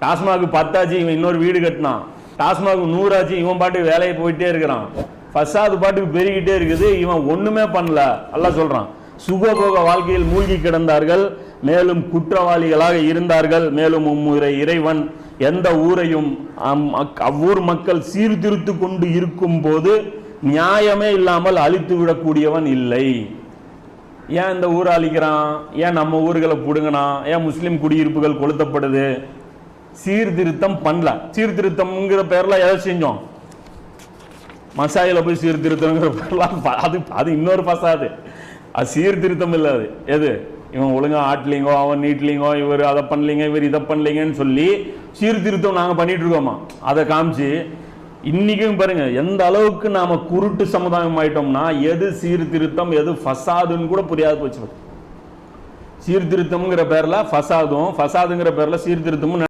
டாஸ்மாக் 10 ஆச்சு, இவன் இன்னொரு வீடு கட்டினான். டாஸ்மாக் 100 ஆச்சு, இவன் பாட்டுக்கு வேலையை போயிட்டே இருக்கிறான். ஃபசாது பாட்டுக்கு பெருகிட்டே இருக்குது, இவன் ஒண்ணுமே பண்ணல. அல்லாஹ் சொல்றான், சுகபோக வாழ்க்கையில் மூழ்கி கிடந்தார்கள், மேலும் குற்றவாளிகளாக இருந்தார்கள். மேலும் உம்முறை இறைவன் எந்த ஊரையும் அவ்வூர் மக்கள் சீர்திருத்து கொண்டு இருக்கும் போது நியாயமே இல்லாமல் அழித்து விடக்கூடியவன் இல்லை. ஏன் இந்த ஊரை அழிக்கிறான்? ஏன் நம்ம ஊர்களை புடுங்கினான்? ஏன் முஸ்லிம் குடியிருப்புகள் கொளுத்தப்படுது? சீர்திருத்தம் பண்ணல. சீர்திருத்தம்ங்கிற பேர்ல எதை செஞ்சோம்? மசாயில போய் சீர்திருத்தம்ங்கிற பேர்லாம் அது இன்னொரு பசாது. அது சீர்திருத்தம் இல்லை. அது எது? இவன் ஒழுங்கா ஆட்லிங்கோ, அவன் நீட்லிங்கோ, இவர் அதை பண்ணலீங்க, இவர் இதை பண்ணலீங்கன்னு சொல்லி சீர்திருத்தம் நாங்கள் பண்ணிட்டு இருக்கோமா? அதை காமிச்சு இன்னைக்கும் பாருங்க எந்த அளவுக்கு நாம குருட்டு சமுதாயம் ஆயிட்டோம்னா, எது சீர்திருத்தம் எது ஃபசாதுன்னு கூட புரியாது போச்சு. சீர்திருத்தம்ங்கிற பேர்ல ஃபசாதும், ஃபசாதுங்கிற பேர்ல சீர்திருத்தமும்